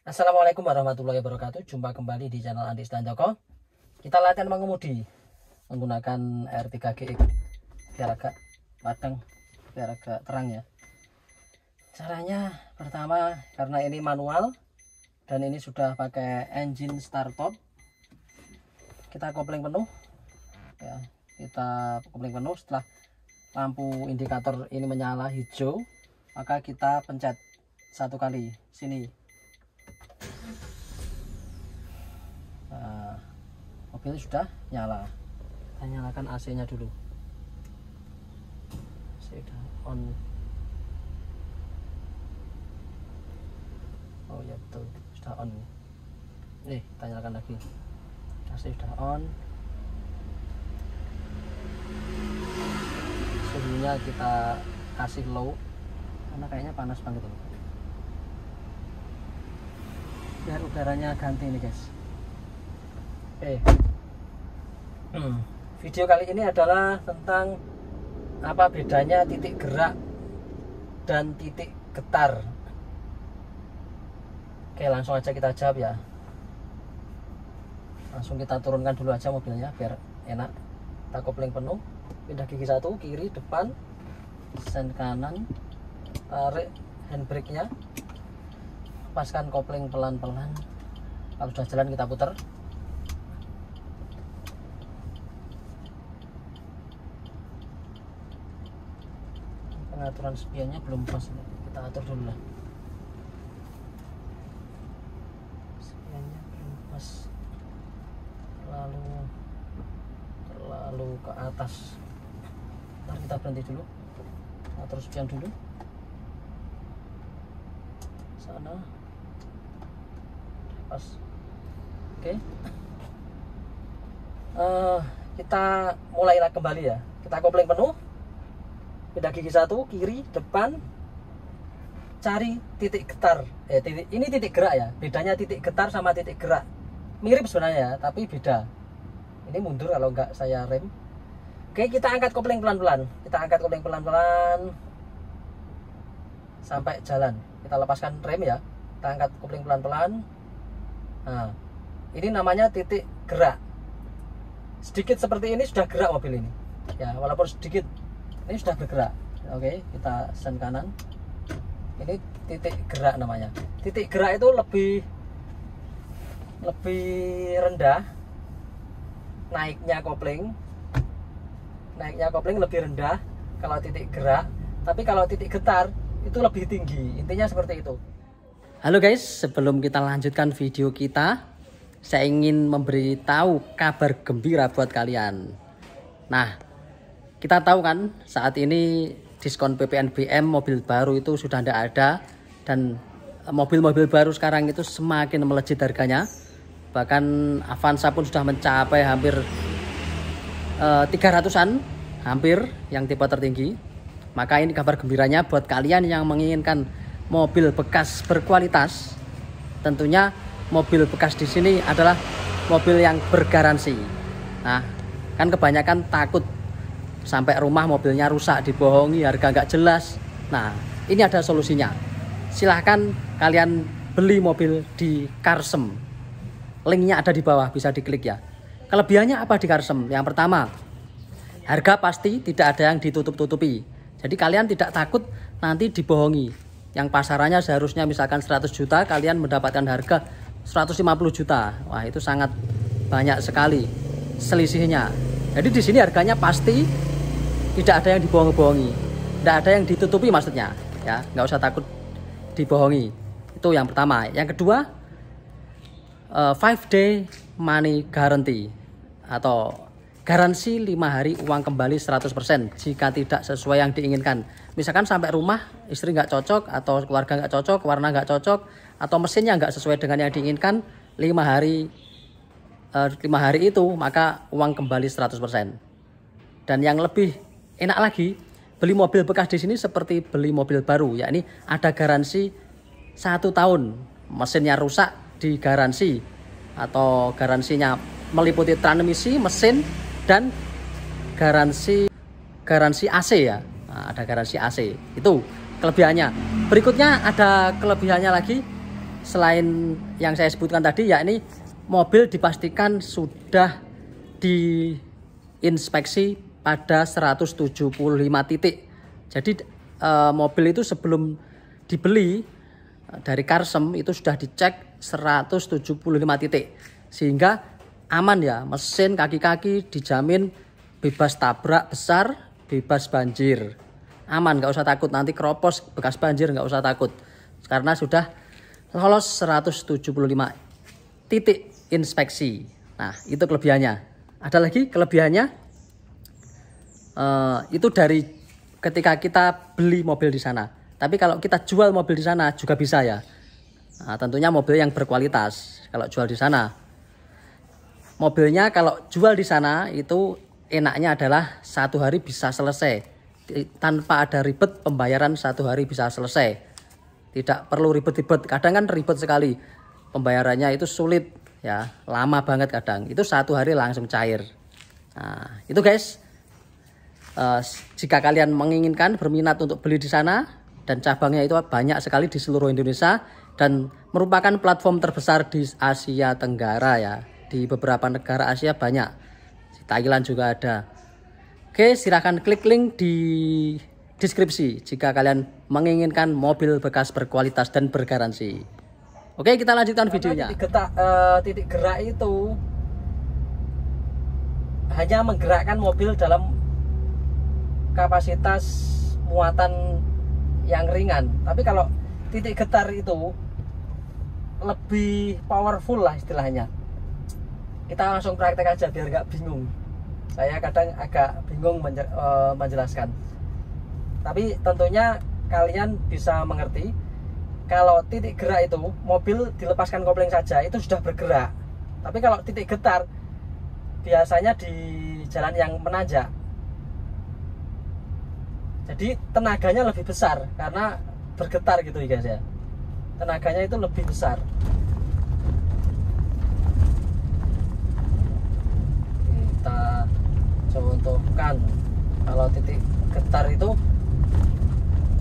Assalamualaikum warahmatullahi wabarakatuh. Jumpa kembali di channel Andi Joko. Kita latihan mengemudi menggunakan R3 GX biar agak padang, biar agak terang ya. Caranya pertama, karena ini manual dan ini sudah pakai engine startup, kita kopling penuh ya. Kita kopling penuh. Setelah lampu indikator ini menyala hijau, maka kita pencet satu kali sini. Nah, mobil sudah nyala. Kita nyalakan AC-nya dulu. Sudah on. Oh ya betul, sudah on. Nih, kita nyalakan lagi. AC sudah on. Suhunya kita kasih low karena kayaknya panas banget loh. Biar udaranya ganti nih guys. Oke. Video kali ini adalah tentang apa bedanya titik gerak dan titik getar. Oke, langsung aja kita jawab ya. Langsung kita turunkan dulu aja mobilnya biar enak. Kita kopling penuh, pindah gigi satu, kiri, depan, sen kanan, tarik handbrake-nya, lepaskan kopling pelan-pelan. Kalau sudah jalan kita putar. Pengaturan spionnya belum pas, kita atur dulu lah. Spionnya belum pas, terlalu ke atas. Ntar kita berhenti dulu, atur spion dulu. Sana pas. Oke. Kita mulailah kembali ya. Kita kopling penuh, pindah gigi satu, kiri, depan, cari titik getar. Ini titik gerak ya. Bedanya titik getar sama titik gerak mirip sebenarnya ya, tapi beda. Ini mundur kalau nggak saya rem. Oke, kita angkat kopling pelan-pelan. Kita angkat kopling pelan-pelan sampai jalan. Kita lepaskan rem ya. Kita angkat kopling pelan-pelan. Nah, ini namanya titik gerak. Sedikit seperti ini sudah gerak mobil ini. Ya, walaupun sedikit. Ini sudah bergerak. Oke, kita sen kanan. Ini titik gerak namanya. Titik gerak itu lebih rendah. Naiknya kopling lebih rendah kalau titik gerak. Tapi kalau titik getar itu lebih tinggi. Intinya seperti itu. Halo guys, sebelum kita lanjutkan video kita, saya ingin memberitahu kabar gembira buat kalian. Nah, kita tahu kan saat ini diskon PPNBM mobil baru itu sudah tidak ada. Dan mobil-mobil baru sekarang itu semakin melejit harganya. Bahkan Avanza pun sudah mencapai hampir 300-an. Hampir yang tipe tertinggi. Maka ini kabar gembiranya buat kalian yang menginginkan mobil bekas berkualitas. Tentunya mobil bekas di sini adalah mobil yang bergaransi. Nah, kan kebanyakan takut sampai rumah mobilnya rusak, dibohongi, harga nggak jelas. Nah, ini ada solusinya. Silahkan kalian beli mobil di Carsem. Linknya ada di bawah, bisa diklik ya. Kelebihannya apa di Carsem? Yang pertama, harga pasti tidak ada yang ditutup-tutupi. Jadi kalian tidak takut nanti dibohongi. Yang pasarannya seharusnya misalkan 100 juta, kalian mendapatkan harga 150 juta. Wah, itu sangat banyak sekali selisihnya. Jadi di sini harganya pasti tidak ada yang dibohongi, tidak ada yang ditutupi maksudnya. Ya, nggak usah takut dibohongi. Itu yang pertama. Yang kedua, 5-day money guarantee atau garansi 5 hari uang kembali 100% jika tidak sesuai yang diinginkan. Misalkan sampai rumah istri nggak cocok, atau keluarga nggak cocok, warna nggak cocok, atau mesinnya nggak sesuai dengan yang diinginkan, 5 hari itu maka uang kembali 100%. Dan yang lebih enak lagi, beli mobil bekas di sini seperti beli mobil baru, yakni ada garansi 1 tahun. Mesinnya rusak digaransi, atau garansinya meliputi transmisi, mesin, dan garansi AC ya. Nah, ada garansi AC. Itu kelebihannya. Berikutnya ada kelebihannya lagi, selain yang saya sebutkan tadi, yakni mobil dipastikan sudah diinspeksi pada 175 titik. Jadi mobil itu sebelum dibeli dari Carsem itu sudah dicek 175 titik, sehingga aman ya, mesin, kaki-kaki dijamin bebas tabrak besar, bebas banjir, aman, nggak usah takut nanti keropos bekas banjir, nggak usah takut karena sudah lolos 175 titik inspeksi. Nah, itu kelebihannya. Ada lagi kelebihannya, itu dari ketika kita beli mobil di sana. Tapi kalau kita jual mobil di sana juga bisa ya. Nah, tentunya mobil yang berkualitas kalau jual di sana. Mobilnya kalau jual di sana itu enaknya adalah 1 hari bisa selesai. Tanpa ada ribet, pembayaran 1 hari bisa selesai. Tidak perlu ribet-ribet. Kadang kan ribet sekali. Pembayarannya itu sulit ya, lama banget kadang. Itu 1 hari langsung cair. Nah, itu guys. Jika kalian menginginkan, berminat untuk beli di sana, dan cabangnya itu banyak sekali di seluruh Indonesia dan merupakan platform terbesar di Asia Tenggara ya. Di beberapa negara Asia banyak. Di Thailand juga ada. Oke, silahkan klik link di deskripsi jika kalian menginginkan mobil bekas berkualitas dan bergaransi. Oke, kita lanjutkan videonya. Titik gerak itu hanya menggerakkan mobil dalam kapasitas muatan yang ringan. Tapi kalau titik getar itu lebih powerful lah istilahnya. Kita langsung praktek aja biar nggak bingung. Saya kadang agak bingung menjelaskan. Tapi tentunya kalian bisa mengerti kalau titik gerak itu mobil dilepaskan kopling saja itu sudah bergerak. Tapi kalau titik getar biasanya di jalan yang menanjak. Jadi tenaganya lebih besar karena bergetar gitu ya guys ya. Tenaganya itu lebih besar. Kita contohkan kalau titik getar itu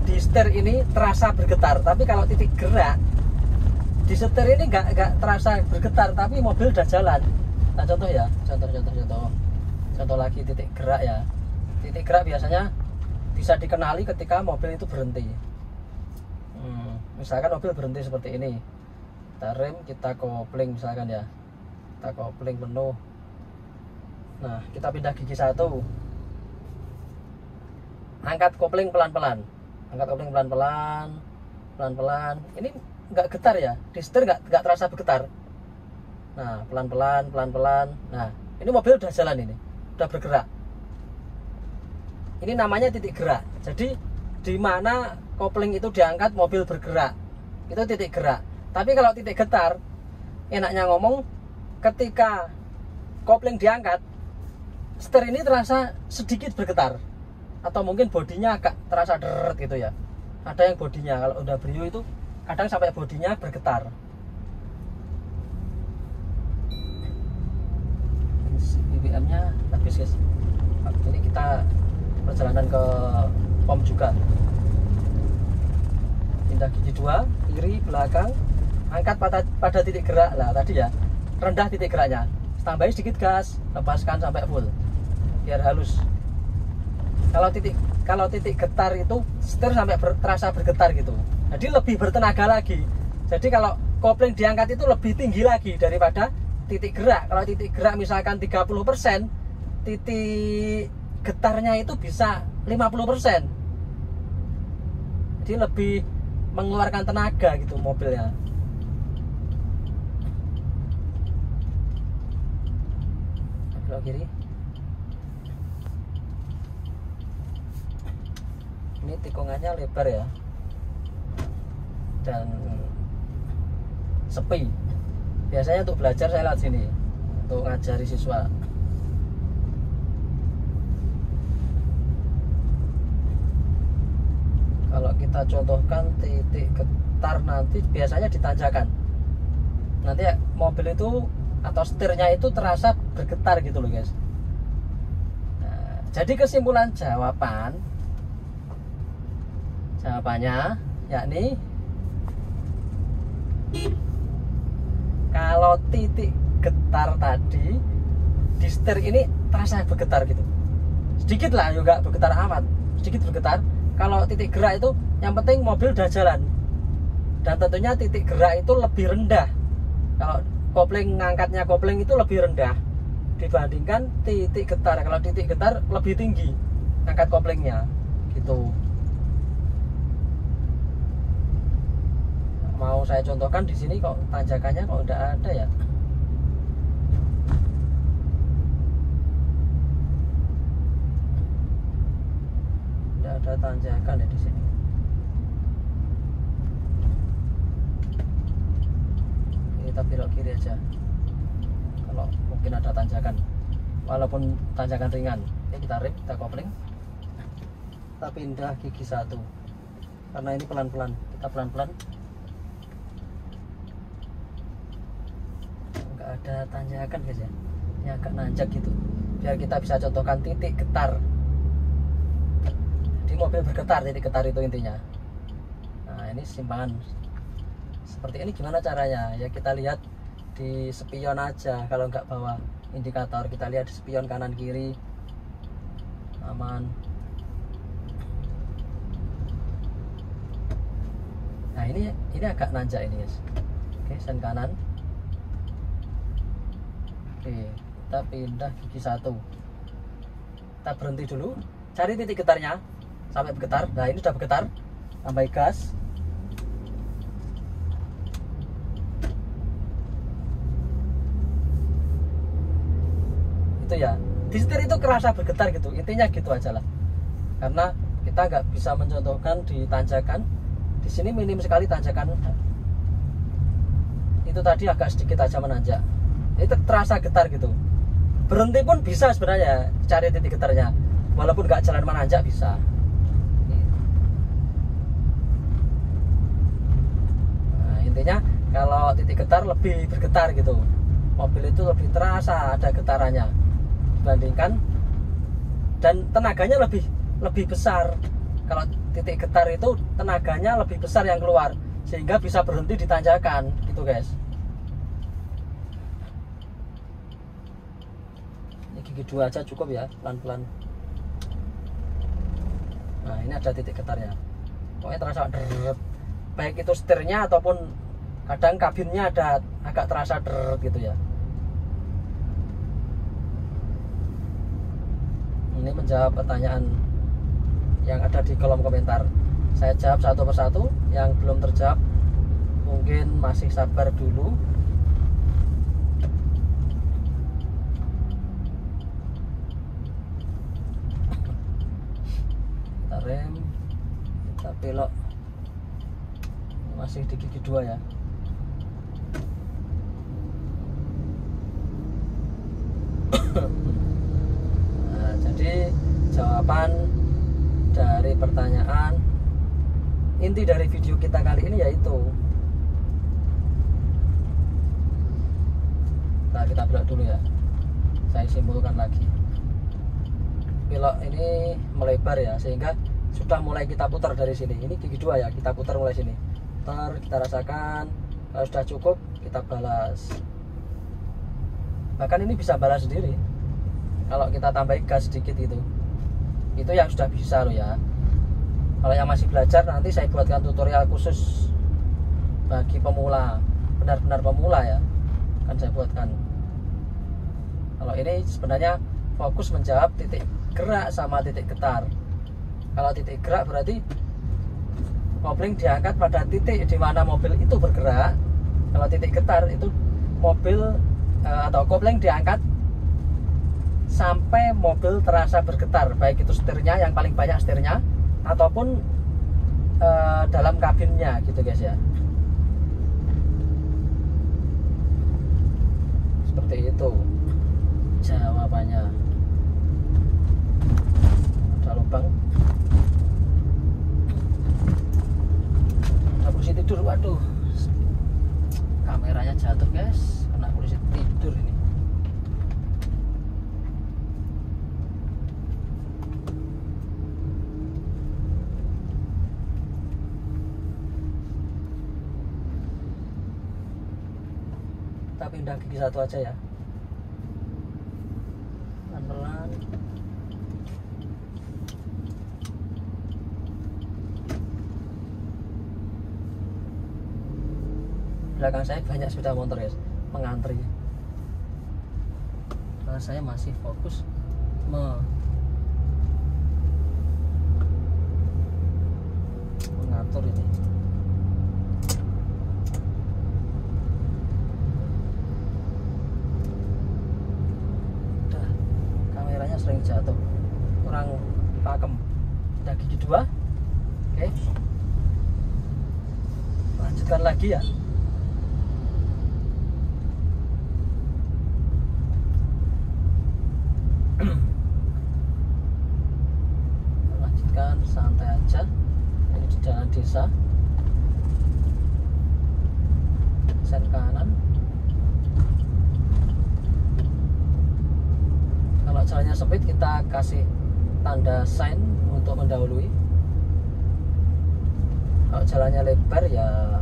di setir ini terasa bergetar, tapi kalau titik gerak di setir ini nggak terasa bergetar, tapi mobil udah jalan. Nah contoh ya, contoh lagi titik gerak ya. Titik gerak biasanya bisa dikenali ketika mobil itu berhenti. Misalkan mobil berhenti seperti ini, kita rem, kita kopling misalkan ya, kita kopling penuh. Nah kita pindah gigi 1, angkat kopling pelan-pelan, angkat kopling pelan-pelan. Ini nggak getar ya, di setir nggak terasa bergetar. Nah pelan-pelan. Nah ini mobil udah jalan, ini udah bergerak. Ini namanya titik gerak. Jadi di mana kopling itu diangkat, mobil bergerak, itu titik gerak. Tapi kalau titik getar, enaknya ngomong, ketika kopling diangkat, setir ini terasa sedikit bergetar, atau mungkin bodinya agak terasa deret gitu ya. Ada yang bodinya kalau udah Brio itu kadang sampai bodinya bergetar. BBM-nya habis guys. Ini kita perjalanan ke pom juga. Pindah gigi 2, kiri, belakang, angkat pada titik gerak lah tadi ya, rendah titik geraknya, tambahin sedikit gas, lepaskan sampai full biar halus. Kalau titik getar itu setir sampai terasa bergetar gitu, jadi lebih bertenaga lagi. Jadi kalau kopling diangkat itu lebih tinggi lagi daripada titik gerak. Kalau titik gerak misalkan 30%, titik getarnya itu bisa 50%. Jadi lebih mengeluarkan tenaga gitu mobilnya. Belok kiri. Ini tikungannya lebar ya, dan sepi. Biasanya untuk belajar saya lewat sini untuk ngajari siswa. Kalau kita contohkan titik getar nanti biasanya ditanjakan. Nanti mobil itu atau setirnya itu terasa bergetar gitu loh guys. Nah, jadi kesimpulan jawabannya yakni Kalau titik getar tadi di setir ini terasa bergetar gitu, sedikit lah, juga bergetar amat, sedikit bergetar. Kalau titik gerak itu yang penting mobil udah jalan, dan tentunya titik gerak itu lebih rendah. Kalau kopling, ngangkatnya kopling itu lebih rendah dibandingkan titik getar. Kalau titik getar lebih tinggi ngangkat koplingnya gitu. Mau saya contohkan di sini kok tanjakannya kok udah ada ya. Udah ada tanjakan ya di sini. Kita belok kiri aja. Kalau mungkin ada tanjakan, walaupun tanjakan ringan. Ini kita rem, kita kopling, kita pindah gigi 1 karena ini pelan-pelan. Kita pelan-pelan, nggak ada tanjakan guys ya, ini agak nanjak gitu biar kita bisa contohkan titik getar. Di mobil bergetar, titik getar itu intinya. Nah ini simpangan seperti ini gimana caranya ya, kita lihat di spion aja. Kalau nggak bawa indikator, kita lihat di spion kanan kiri aman. Nah ini agak nanjak ini guys. Oke, sen kanan. Oke, kita pindah gigi 1. Kita berhenti dulu, cari titik getarnya sampai bergetar. Nah ini sudah bergetar, tambah gas. Itu ya, di setir itu kerasa bergetar gitu, intinya gitu aja lah. Karena kita nggak bisa mencontohkan di tanjakan. Di sini minim sekali tanjakan. Itu tadi agak sedikit aja menanjak, itu terasa getar gitu. Berhenti pun bisa sebenarnya, cari titik getarnya, walaupun nggak jalan menanjak bisa. Nah, intinya kalau titik getar lebih bergetar gitu, mobil itu lebih terasa ada getarannya dibandingkan, dan tenaganya lebih besar. Kalau titik getar itu tenaganya lebih besar yang keluar, sehingga bisa berhenti di tanjakan gitu guys. Ini gigi 2 aja cukup ya, pelan-pelan. Nah ini ada titik getarnya, pokoknya terasa deret, baik itu setirnya ataupun kadang kabinnya ada agak terasa deret gitu ya. Ini menjawab pertanyaan yang ada di kolom komentar. Saya jawab satu persatu. Yang belum terjawab mungkin masih sabar dulu. Kita rem, kita belok. Masih di gigi 2 ya. Nah, jadi jawaban dari pertanyaan inti dari video kita kali ini yaitu, nah kita belok dulu ya, saya simpulkan lagi. Belok ini melebar ya, sehingga sudah mulai kita putar dari sini. Ini gigi 2 ya, kita putar mulai sini, putar, kita rasakan. Kalau sudah cukup kita balas, bahkan ini bisa balas sendiri kalau kita tambahin gas sedikit itu yang sudah bisa loh ya. Kalau yang masih belajar, nanti saya buatkan tutorial khusus bagi pemula, benar-benar pemula ya, akan saya buatkan. Kalau ini sebenarnya fokus menjawab titik gerak sama titik getar. Kalau titik gerak berarti kopling diangkat pada titik di mana mobil itu bergerak. Kalau titik getar itu mobil atau kopling diangkat sampai mobil terasa bergetar, baik itu setirnya, yang paling banyak setirnya, ataupun dalam kabinnya gitu guys ya. Seperti itu jawabannya. Ada lubang, ada polisi tidur. Waduh, kameranya jatuh guys, kena polisi tidur ini. Kita pindah gigi satu aja ya, pelan-pelan. Belakang saya banyak sepeda motor guys, mengantri. Karena saya masih fokus mengatur ini. Udah, kameranya sering jatuh, kurang pakem. Udah gigi dua. Oke, lanjutkan lagi ya. Lanjutkan santai aja. Ini di jalan desa, sen kanan. Kalau jalannya sempit kita kasih tanda sign untuk mendahului. Kalau jalannya lebar ya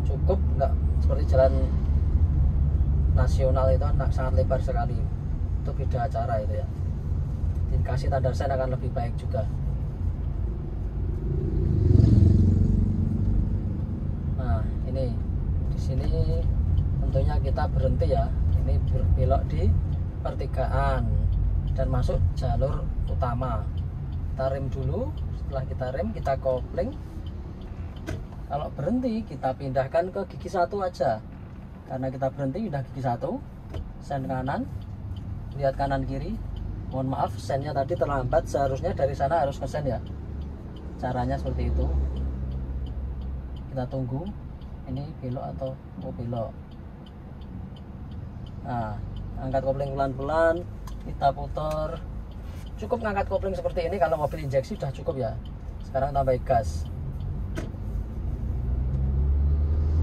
cukup, nggak seperti jalan nasional itu sangat lebar sekali. Itu beda cara itu ya. Dikasih tanda sign akan lebih baik juga. Nah ini di sini tentunya kita berhenti ya. Ini berbelok di pertigaan dan masuk jalur utama. Kita rem dulu. Setelah kita rem kita kopling. Kalau berhenti kita pindahkan ke gigi satu aja. Karena kita berhenti pindah gigi satu, sen kanan, lihat kanan kiri. Mohon maaf, sennya tadi terlambat, seharusnya dari sana harus ke sen ya. Caranya seperti itu. Kita tunggu ini belok atau mau belok. Nah, angkat kopling pelan-pelan, kita putar. Cukup ngangkat kopling seperti ini. Kalau mobil injeksi sudah cukup ya. Sekarang tambah gas.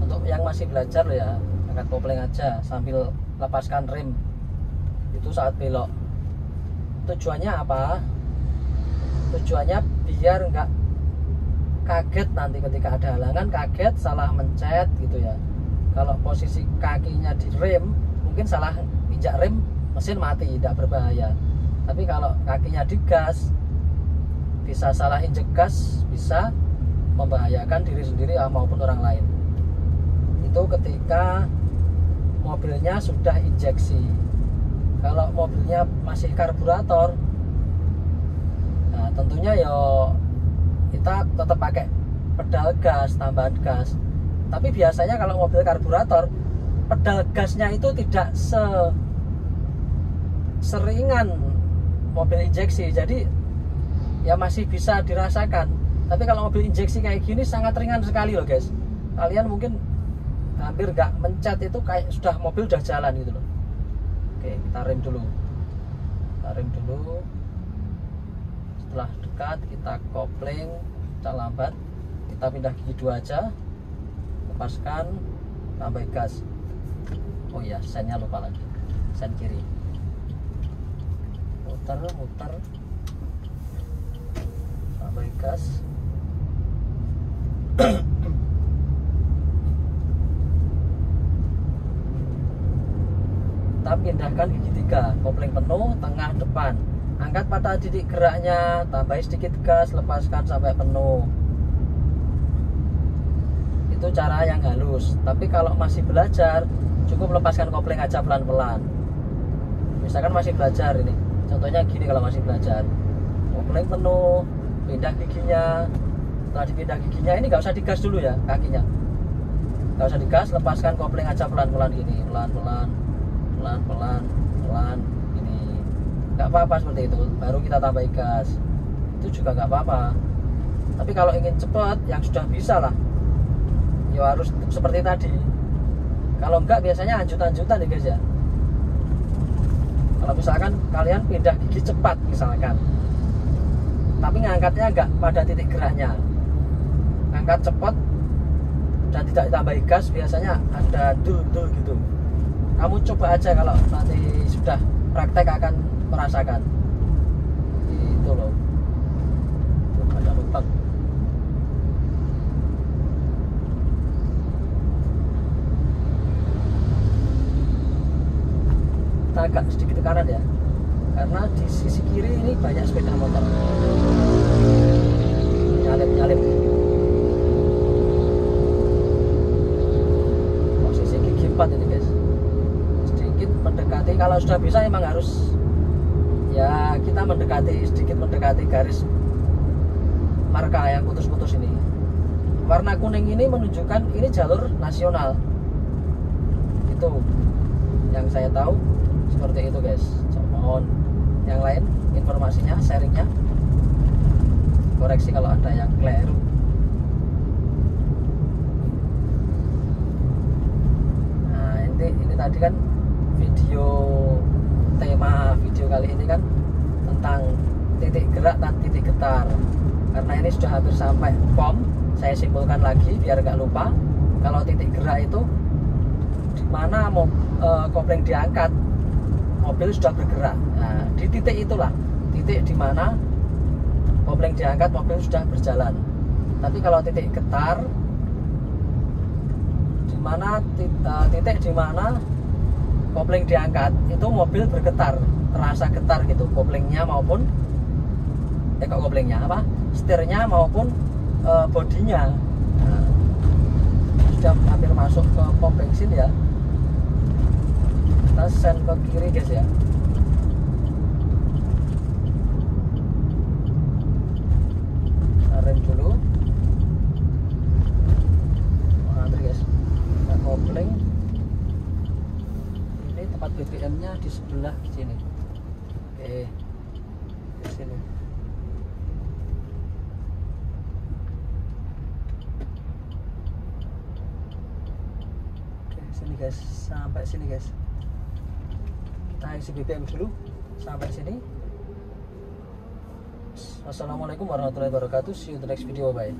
Untuk yang masih belajar loh ya, angkat kopling aja sambil lepaskan rem. Itu saat belok. Tujuannya apa? Tujuannya biar nggak kaget nanti ketika ada halangan, kaget salah mencet gitu ya. Kalau posisi kakinya di rem, mungkin salah injak rem, mesin mati, tidak berbahaya. Tapi kalau kakinya di gas, bisa salah injek gas, bisa membahayakan diri sendiri maupun orang lain. Itu ketika mobilnya sudah injeksi. Kalau mobilnya masih karburator, nah tentunya ya kita tetap pakai pedal gas, tambahan gas. Tapi biasanya kalau mobil karburator, pedal gasnya itu tidak seringan mobil injeksi. Jadi ya masih bisa dirasakan. Tapi kalau mobil injeksi kayak gini sangat ringan sekali loh guys. Kalian mungkin hampir nggak mencet, itu kayak mobil udah jalan gitu loh. Oke, kita rem dulu. Kita rem dulu. Setelah dekat kita kopling, kita lambat, kita pindah gigi dua aja, lepaskan, tambah gas. Oh iya, sennya lupa lagi, sen kiri. Muter, tambah gas. Kita pindahkan gigi 3, kopling penuh, tengah, depan. Angkat pada titik geraknya, tambah sedikit gas, lepaskan sampai penuh. Itu cara yang halus. Tapi kalau masih belajar, cukup lepaskan kopling aja pelan-pelan. Misalkan masih belajar ini, contohnya gini kalau masih belajar. Kopling penuh, pindah giginya. Setelah dipindah giginya, ini nggak usah digas dulu ya kakinya. Nggak usah digas, lepaskan kopling aja pelan-pelan gini, pelan-pelan ini. Nggak apa-apa seperti itu. Baru kita tambah gas. Itu juga nggak apa-apa. Tapi kalau ingin cepat, yang sudah bisa lah, ya harus seperti tadi. Kalau enggak biasanya anjut-anjutan ya guys ya. Kalau misalkan kalian pindah gigi cepat misalkan, tapi ngangkatnya enggak pada titik geraknya, angkat cepat dan tidak ditambah gas, biasanya ada dul-dul gitu. Kamu coba aja, kalau nanti sudah praktek akan merasakan itu loh. Ada lubang. agak sedikit ke kanan ya, karena di sisi kiri ini banyak sepeda motor nyalip posisi gigi 4 ini guys, sedikit mendekati. Kalau sudah bisa emang harus ya kita sedikit mendekati garis marka yang putus-putus ini. Warna kuning ini menunjukkan ini jalur nasional, itu yang saya tahu seperti itu guys. Mohon yang lain informasinya, sharingnya, koreksi kalau ada yang keliru. Nah ini tadi kan tema video kali ini kan tentang titik gerak dan titik getar. Karena ini sudah hampir sampai pom, saya simpulkan lagi biar nggak lupa. Kalau titik gerak itu di mana kopling diangkat, mobil sudah bergerak. Nah, di titik itulah titik di mana kopling diangkat, mobil sudah berjalan. Tapi kalau titik getar, di mana titik di mana kopling diangkat, itu mobil bergetar, terasa getar gitu, koplingnya maupun setirnya maupun bodinya. Nah, sudah hampir masuk ke pom bensin ya. Kita sen ke kiri guys ya. Kita rem dulu. Antri guys. Kita kopling. Ini tempat BBM-nya di sebelah sini. Oke, di sini. Sini guys, sampai sini guys. Kita isi BBM dulu sampai sini. Wassalamualaikum warahmatullahi wabarakatuh. See you in the next video. Bye.